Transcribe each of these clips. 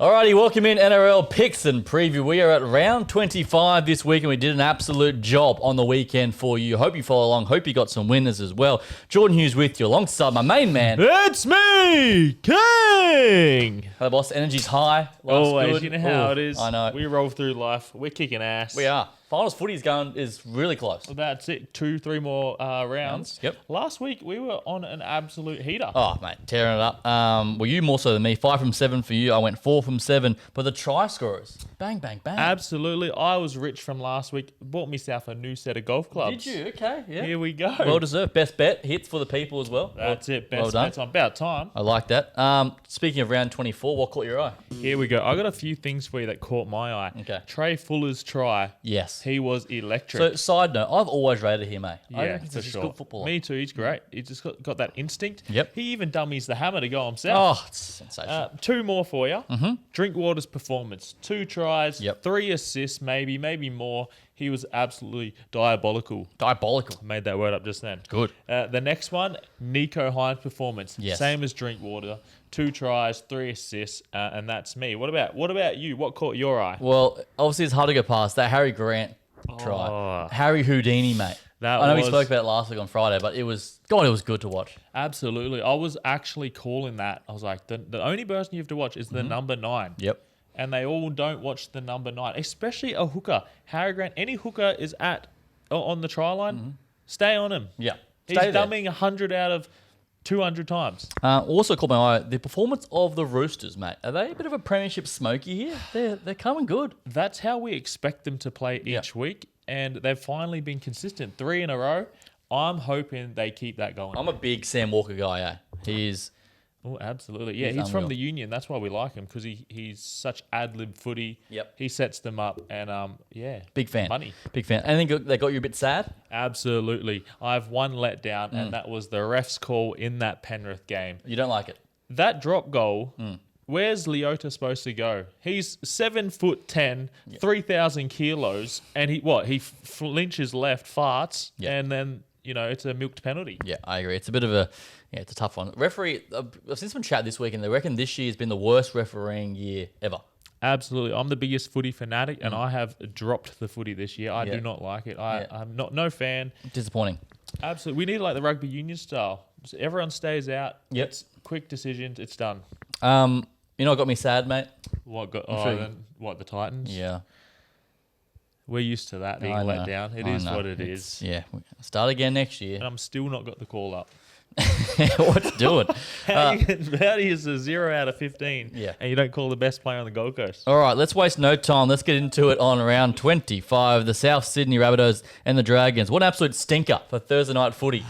Alrighty, welcome in NRL picks and preview. We are at round 25 this week and we did an absolute job on the weekend for you. Hope you follow along. Hope you got some winners as well. Jordan Hughes with you alongside my main man. It's me, King! Hello, boss. Energy's high. Life's Always, good. you know how Ooh, it is. I know. We roll through life. We're kicking ass. We are. Finals footy is really close. So that's it. 2-3 more rounds. Yep. Last week, we were on an absolute heater. Oh, mate, tearing it up. Well, you more so than me. 5 from 7 for you. I went 4 from 7. But the try scorers, bang, bang, bang. Absolutely. I was rich from last week. Bought myself a new set of golf clubs. Did you? Okay, yeah. Here we go. Well deserved. Best bet. Hits for the people as well. That's it. Well Best done. bets. About time. I like that. Speaking of round 24, what caught your eye? Here we go. I got a few things for you that caught my eye. Okay. Trey Fuller's try. Yes. He was electric. So, side note, I've always rated him, I Yeah, think for he's a sure. good footballer. Me too. He's great. He just got that instinct. Yep. He even dummies the hammer to go himself. Oh, it's sensational. 2 more for you. Mm-hmm. Drinkwater's performance. 2 tries, Yep. 3 assists, maybe more. He was absolutely diabolical. Diabolical. I made that word up just then. Good. The next one, Nico Hines' performance. Yes. Same as Drinkwater. 2 tries, 3 assists, and that's me. What about you? What caught your eye? Well, obviously it's hard to go past that Harry Grant try. Oh. Harry Houdini, mate. That I know we was- spoke about it last week on Friday, but it was good to watch. Absolutely. I was actually calling that. I was like, the only person you have to watch is the number 9. Yep. And they all don't watch the number 9, especially a hooker. Harry Grant, any hooker is on the try line, stay on him. Yeah. He's Stay there. dumbing 100 out of 200 times. Also caught my eye, the performance of the Roosters, mate. Are they a bit of a premiership smoky here? They're coming good. That's how we expect them to play each week, and they've finally been consistent. 3 in a row. I'm hoping they keep that going. I'm a big Sam Walker guy, He's Oh, absolutely. Yeah, He's he's from unreal. the Union. That's why we like him, because he's such ad-lib footy. Yep. He sets them up, and big fan. Money. Big fan. And then they got you a bit sad? Absolutely. I have one letdown, and that was the ref's call in that Penrith game. You don't like it? That drop goal, where's Leota supposed to go? He's 7'10", 3,000 kilos, and he flinches left, farts, Yep. and then, it's a milked penalty. Yeah, I agree. It's a bit of it's a tough one. Referee, I've seen some chat this week, and they reckon this year has been the worst refereeing year ever. Absolutely. I'm the biggest footy fanatic, and I have dropped the footy this year. I Yeah. do not like it. Yeah. I'm no fan. Disappointing. Absolutely. We need like the rugby union style. So everyone stays out. Yep. It's quick decisions. It's done. You know what got me sad, mate? The Titans? Yeah. We're used to that being I let know. down. It I is know. what it It's- is. Yeah. Start again next year. And I'm still not got the call up. What's doing? How is a 0 out of 15? Yeah. And you don't call the best player on the Gold Coast? All right, let's waste no time. Let's get into it on round 25. The South Sydney Rabbitohs and the Dragons. What an absolute stinker for Thursday night footy.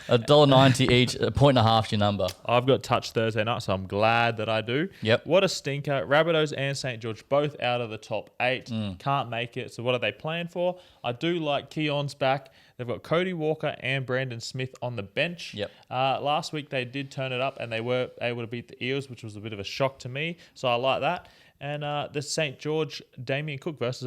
$1.90 each, 1.5 your number. I've got touch Thursday night, so I'm glad that I do. Yep. What a stinker. Rabbitohs and St. George both out of the top 8. Mm. Can't make it. So what are they playing for? I do like Keon's back. They've got Cody Walker and Brandon Smith on the bench. Yep. Last week they did turn it up and they were able to beat the Eels, which was a bit of a shock to me. So I like that. And the St. George, Damien Cook versus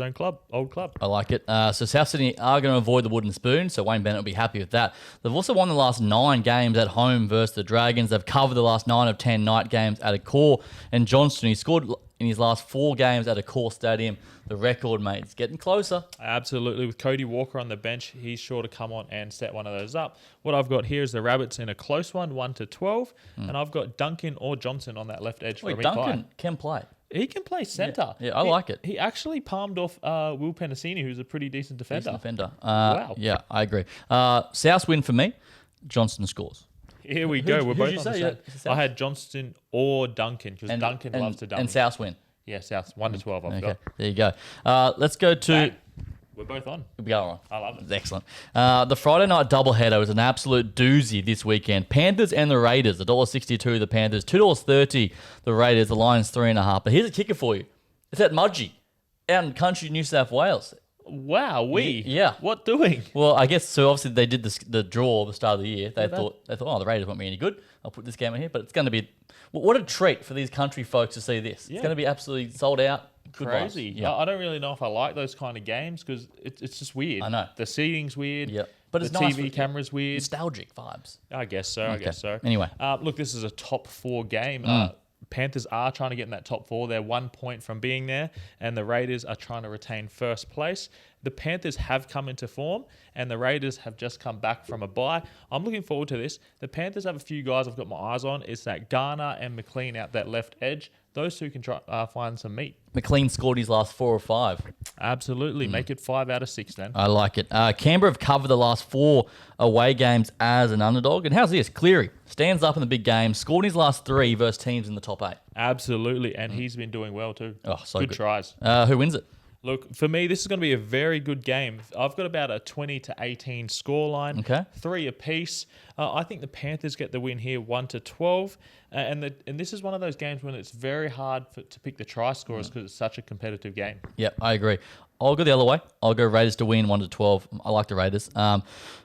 old club. I like it. So South Sydney are going to avoid the wooden spoon, so Wayne Bennett will be happy with that. They've also won the last 9 games at home versus the Dragons. They've covered the last 9 of 10 night games at a core. And Johnston, he scored in his last 4 games at a core stadium. The record, mate, it's getting closer. Absolutely. With Cody Walker on the bench, he's sure to come on and set one of those up. What I've got here is the Rabbits in a close one, 1-12. And I've got Duncan or Johnson on that left edge for a Wait, big Duncan tie. can play. He can play centre. Yeah, I like it. He actually palmed off Will Penasini, who's a pretty decent defender. Decent defender. Wow. Yeah, I agree. South win for me. Johnston scores. Here we go. We're who'd both you on say? the Yeah, same. it's South. I had Johnston or Duncan because Duncan loves to dump. And South win. Yeah, South 1-12. I've Okay, got. there you go. Let's go to... Bang. We're both on. We are on. I love it. Excellent. The Friday night doubleheader was an absolute doozy this weekend. Panthers and the Raiders. $1.62 the Panthers, $2.30 the Raiders. The Lions 3.5. But here's a kicker for you. It's at Mudgee, out in country New South Wales. Wow, Yeah. What doing? Well, I guess so. Obviously, they did the draw at the start of the year. They thought, oh, the Raiders won't be any good. I'll put this game in here. But it's going to be what a treat for these country folks to see this. Yeah. It's going to be absolutely sold out. Good vibes. Crazy. Yeah. I don't really know if I like those kind of games because it's just weird. I know. The seating's weird. Yeah. But it's the nice TV for- camera's weird. Nostalgic vibes. I guess so. I guess so. Anyway. Look, this is a top 4 game. Panthers are trying to get in that top 4. They're 1 point from being there, and the Raiders are trying to retain first place. The Panthers have come into form, and the Raiders have just come back from a bye. I'm looking forward to this. The Panthers have a few guys I've got my eyes on. It's that Garner and McLean out that left edge. Those two can try find some meat. McLean scored his last 4 or 5. Absolutely. Make it 5 out of 6 then. I like it. Canberra have covered the last 4 away games as an underdog. And how's this? Cleary stands up in the big game, scored his last 3 versus teams in the top 8. Absolutely. And he's been doing well too. Oh, so good good. tries. Who wins it? Look, for me, this is going to be a very good game. I've got about a 20 to 18 scoreline. Okay. 3 apiece. I think the Panthers get the win here, 1-12. And this is one of those games when it's very hard to pick the try scorers because it's such a competitive game. Yep, I agree. I'll go the other way. I'll go Raiders to win 1-12. I like the Raiders.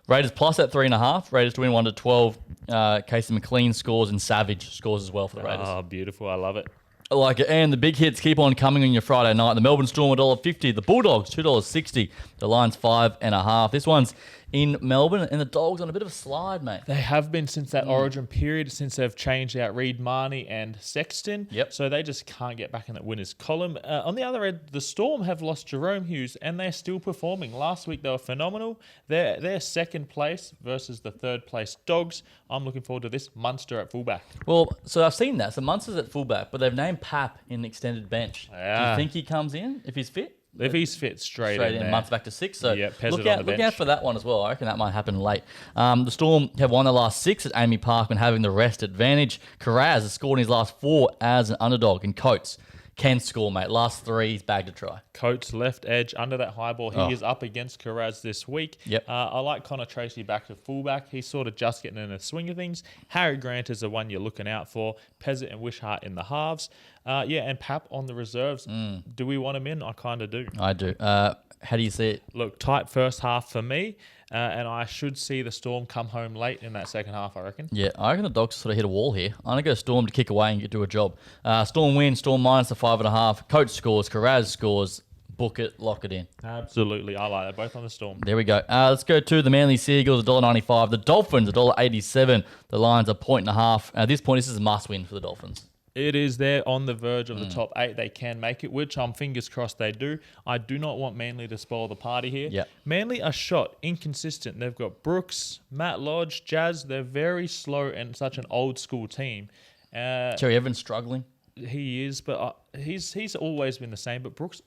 Raiders plus at 3.5. Raiders to win 1-12. Casey McLean scores and Savage scores as well for the Raiders. Oh, beautiful. I love it. I like it. And the big hits keep on coming on your Friday night. The Melbourne Storm $1.50. The Bulldogs $2.60. The Lions 5.5. This one's in Melbourne, and the Dogs on a bit of a slide, mate. They have been since that origin period, since they've changed out Reed Marnie and Sexton. Yep. So they just can't get back in that winners column. On the other end, the Storm have lost Jerome Hughes, and they're still performing. Last week they were phenomenal. They're second place versus the third place Dogs. I'm looking forward to this. Munster at fullback. Well, so I've seen that. So Munster's at fullback, but they've named Pap in extended bench. Do Yeah. you think he comes in if he's fit? If he's fit, straight in there. Munster back to 6. So Yeah, Pezzett look on out, the look bench. out for that one as well. I reckon that might happen late. The Storm have won the last 6 at Amy Parkman, having the rest advantage. Carraz has scored in his last 4 as an underdog, and Coates can score, mate. Last 3, he's bagged a try. Coates left edge under that high ball. He is up against Carraz this week. Yep. I like Connor Tracy back to fullback. He's sort of just getting in the swing of things. Harry Grant is the one you're looking out for. Pezzett and Wishart in the halves. And Pap on the reserves. Do we want him in? I kind of do. I do. How do you see it? Look, tight first half for me. And I should see the Storm come home late in that second half, I reckon. Yeah, I reckon the Dogs sort of hit a wall here. I'm going to go Storm to kick away and do a job. Storm wins, Storm minus the 5.5. Coach scores, Carraz scores. Book it, lock it in. Absolutely. I like that. Both on the Storm. There we go. Let's go to the Manly Seagulls, $1.95. The Dolphins, $1.87. The Lions, 1.5. At this point, this is a must win for the Dolphins. It is there on the verge of the top 8. They can make it, which I'm fingers crossed they do. I do not want Manly to spoil the party here. Yep. Manly are shot, inconsistent. They've got Brooks, Matt Lodge, Jazz. They're very slow and such an old school team. Cherry Evans struggling. He is, but he's always been the same. But Brooks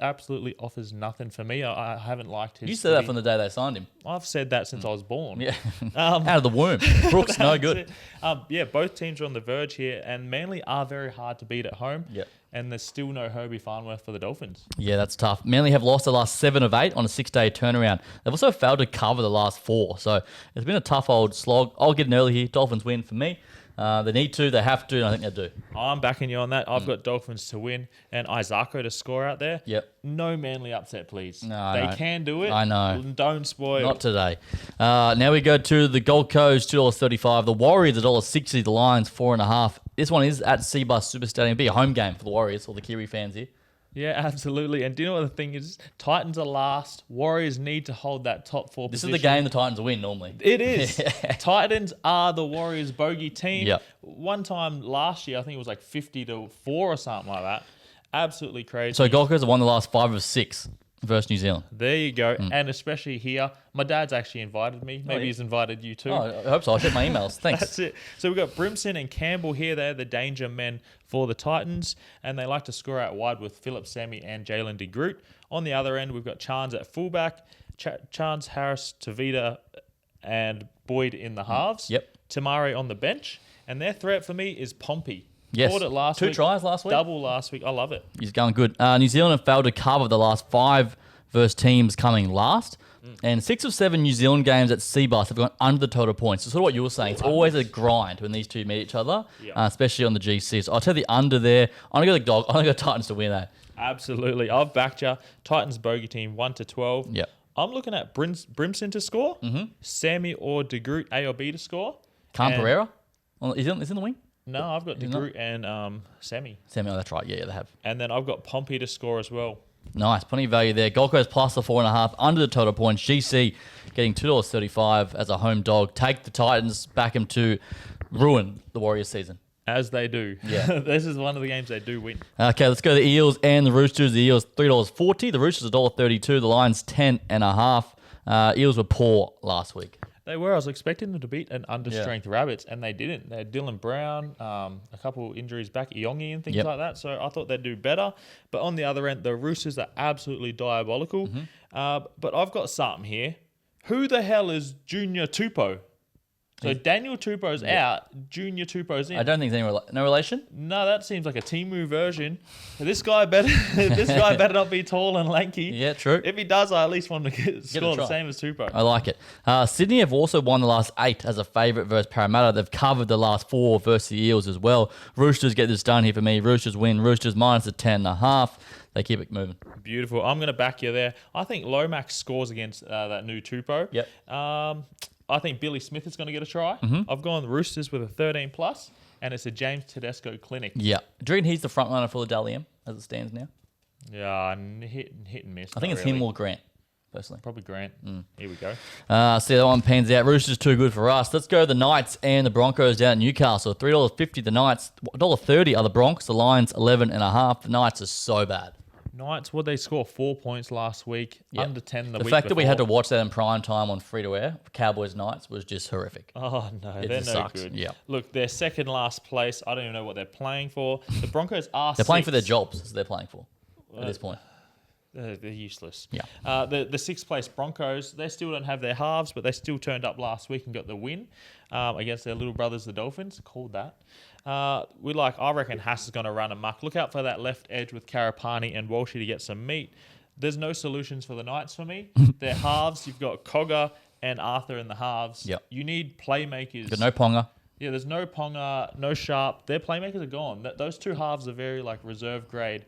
absolutely offers nothing for me. I haven't liked his. You said that footy. from the day they signed him. I've said that since I was born. Yeah. Out of the womb. Brooks, no good. Both teams are on the verge here, and Manly are very hard to beat at home. Yep. And there's still no Herbie Farnworth for the Dolphins. Yeah, that's tough. Manly have lost the last 7 of 8 on a 6-day turnaround. They've also failed to cover the last 4. So it's been a tough old slog. I'll get an early here. Dolphins win for me. They need to, they have to, and I think they do. I'm backing you on that. I've got Dolphins to win and Isako to score out there. Yep. No Manly upset, please. No, they no. can do it. I know. Don't spoil. Not today. Now we go to the Gold Coast, $2.35. The Warriors, $1.60. The Lions, 4.5. This one is at Seabus Super Stadium. It'll be a home game for the Warriors, all the Kiwi fans here. Yeah, absolutely. And do you know what the thing is? Titans are last. Warriors need to hold that top 4 This position. is the game the Titans win normally. It is. Titans are the Warriors' bogey team. Yep. One time last year, I think it was like 50-4 or something like that. Absolutely crazy. So Gold Coast have won the last 5 of 6 versus New Zealand. There you go. And especially here, my dad's actually invited me. Maybe yeah. he's invited you too. Oh, I hope so. I'll check my emails. Thanks. That's it. So we've got Brimson and Campbell here. They're the danger men for the Titans, and they like to score out wide with Philip Sammy and Jalen de Groot. On the other end, we've got Chance at fullback, Chance, Harris, Tavita, and Boyd in the halves. Yep. Tamari on the bench. And their threat for me is Pompey. Yes. Scored it last 2 week. tries last week. Double last week. I love it. He's going good. New Zealand have failed to cover the last 5 versus teams coming last. And 6 of 7 New Zealand games at Seabus have gone under the total points. So sort of what you were saying. It's always a grind when these two meet each other, especially on the GC. So I'll tell the under there. I'm going to go the dog. I'm going to go Titans to win that. Absolutely. I've backed you. Titans bogey team 1-12. Yep. I'm looking at Brimson to score, Sammy or De Groot A or B to score. Khan And- Pereira? Is in the wing? No, I've got De Isn't it? Groot and Sammy. Sammy, oh, that's right. Yeah, they have. And then I've got Pompey to score as well. Nice. Plenty of value there. Gold Coast plus the 4.5 under the total points. GC getting $2.35 as a home dog. Take the Titans, back them to ruin the Warriors season. As they do. Yeah. This is one of the games they do win. Okay, let's go to the Eels and the Roosters. The Eels $3.40. The Roosters $1.32. The Lions 10.5. Eels were poor last week. They were. I was expecting them to beat an understrength Rabbits, and they didn't. They had Dylan Brown, a couple injuries back, Iongi and things Yep. like that. So I thought they'd do better. But on the other end, the Roosters are absolutely diabolical. But I've got something here. Who the hell is Junior Tupou? So Daniel Tupou's out, Junior Tupou's in. I don't think there's any no relation. No, that seems like a Timu version. This guy better not be tall and lanky. Yeah, true. If he does, I at least want him to score the try. same as Tupou. I like it. Sydney have also won the last 8 as a favourite versus Parramatta. They've covered the last 4 versus the Eels as well. Roosters get this done here for me. Roosters win. Roosters minus the 10.5. They keep it moving. Beautiful. I'm going to back you there. I think Lomax scores against that new Tupou. Yep. I think Billy Smith is going to get a try. I've gone the Roosters with a 13 plus, and it's a James Tedesco clinic. Yeah. Do you reckon he's the front runner for the Dally M as it stands now? Yeah, hit and miss. I think not it's really. him or Grant, personally. Probably Grant. Here we go. See, that one pans out. Roosters too good for us. Let's go to the Knights and the Broncos down at Newcastle. $3.50 the Knights. $1.30 are the Bronx. The Lions 11.5. The Knights are so bad. Knights, would they score 4 points last week? Yep. Under 10 the The week fact that we had to before. watch that in prime time on free to air, Cowboys Knights, was just horrific. Oh, no, It they're just no sucks. good. Yeah. Look, they're second last place. I don't even know what they're playing for. The Broncos are They're playing for their sixth. jobs. That's what they're playing for at this point. They're useless. Yeah. The sixth place Broncos, they still don't have their halves, but they still turned up last week and got the win against their little brothers, the Dolphins. Called that. I reckon Haas is going to run amok. Look out for that left edge with Karapani and Walshy to get some meat. There's no solutions for the Knights for me. Their halves, you've got Cogger and Arthur in the halves. Yep. You need playmakers. Got no Ponga. Yeah, there's no Ponga, no Sharp. Their playmakers are gone. Those two halves are very reserve grade.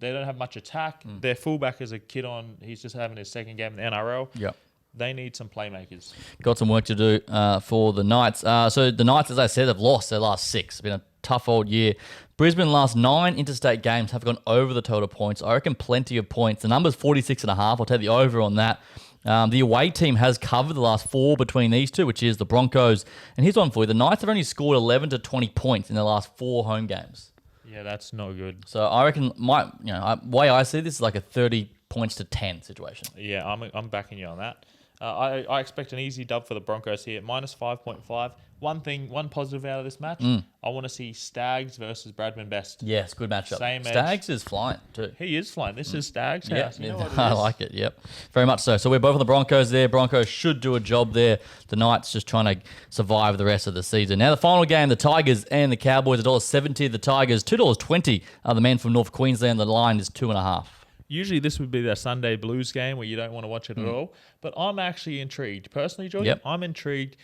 They don't have much attack. Their fullback is a kid on. He's just having his second game in the NRL. Yep. They need some playmakers. Got some work to do for the Knights. So the Knights, as I said, have lost their last 6. It's been a tough old year. Brisbane last 9 interstate games have gone over the total points. I reckon plenty of points. The number's 46.5. I'll take the over on that. The away team has covered the last 4 between these two, which is the Broncos. And here's one for you. The Knights have only scored 11 to 20 points in their last 4 home games. Yeah, that's no good. So I reckon way I see this is like a 30 points to 10 situation. Yeah, I'm backing you on that. I expect an easy dub for the Broncos here. Minus 5.5. One positive out of this match. I want to see Stags versus Bradman Best. Yes, good matchup. Same edge. Stags is flying too. He is flying. This is Stags' Yeah, house. You know what it I is. like it. Yep, very much so. So we're both on the Broncos there. Broncos should do a job there. The Knights just trying to survive the rest of the season. Now the final game, the Tigers and the Cowboys. $1.70. The Tigers $2.20. The man from North Queensland. The line is 2.5. Usually this would be the Sunday Blues game where you don't want to watch it at all. But I'm actually intrigued. Personally, Jordan, Yep. I'm intrigued.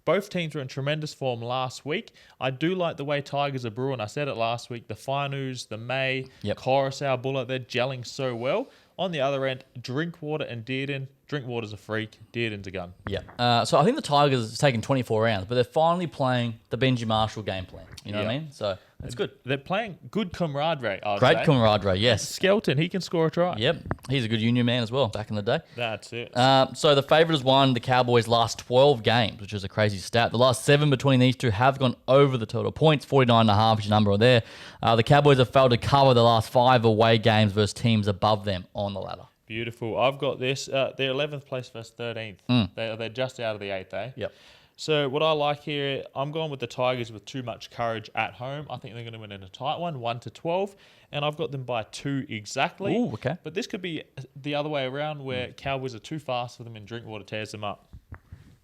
Both teams were in tremendous form last week. I do like the way Tigers are brewing. I said it last week. The Finus, the May, Yep. Coruscant, Buller, they're gelling so well. On the other end, Drinkwater and Dearden. Drinkwater's a freak. Dearden's a gun. Yeah. So I think the Tigers has taken 24 rounds, but they're finally playing the Benji Marshall game plan. You know what I Yeah. mean? So it's good. They're playing good camaraderie, I would Great say. camaraderie. Yes. Skelton, he can score a try. Yep. He's a good union man as well back in the day. That's it. So the favourites won the Cowboys' last 12 games, which is a crazy stat. The last 7 between these two have gone over the total points. 49.5 is your number there. The Cowboys have failed to cover the last 5 away games versus teams above them on the ladder. Beautiful. I've got this. They're 11th place versus 13th. They're just out of the 8th, eh? Yep. So what I like here, I'm going with the Tigers with too much courage at home. I think they're going to win in a tight one, 1-12, and I've got them by 2 exactly. Ooh, okay. But this could be the other way around where Cowboys are too fast for them and Drinkwater tears them up.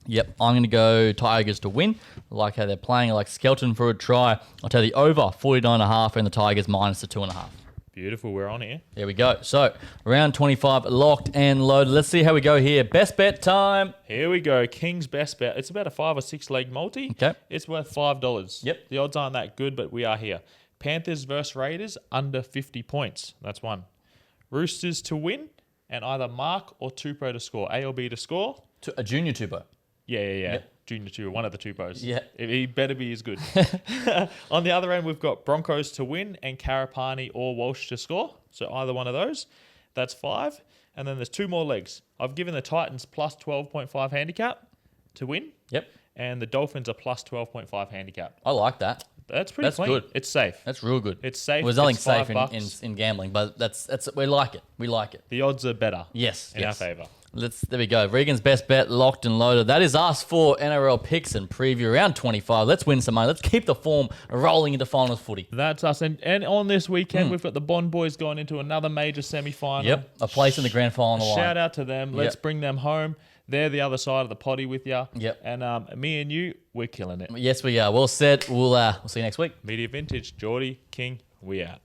Yep, I'm going to go Tigers to win. I like how they're playing. I like Skelton for a try. I'll take the over 49.5 and the Tigers minus the 2.5. Beautiful. We're on here. There we go. So round 25 locked and loaded. Let's see how we go here. Best bet time. Here we go. King's best bet. It's about a 5 or 6 leg multi. Okay. It's worth $5. Yep. The odds aren't that good, but we are here. Panthers versus Raiders under 50 points. That's one. Roosters to win and either Mark or Tupou to score. A or B to score. A junior Tubo. Yeah. Yep. Junior Tupou, one of the Tupous. Yeah. He better be as good. On the other end, we've got Broncos to win and Karapani or Walsh to score. So either one of those. That's 5. And then there's 2 more legs. I've given the Titans plus 12.5 handicap to win. Yep. And the Dolphins are plus 12.5 handicap. I like that. That's pretty That's clean. good. It's safe. That's real good. It's safe. Well, there's nothing It's safe $5. in gambling, but that's we like it. We like it. The odds are better. Yes, In yes. our favour. There we go. Regan's best bet locked and loaded. That is us for NRL picks and preview round 25. Let's win some money. Let's keep the form rolling into finals footy. That's us. And on this weekend, we've got the Bond Boys going into another major semi-final. Yep, a place in the grand final on the line. Shout out to them. Let's Yep. bring them home. They're the other side of the potty with you. Yep. And me and you, we're killing it. Yes, we are. Well said. We'll see you next week. Media Vintage, Geordie, King, we out.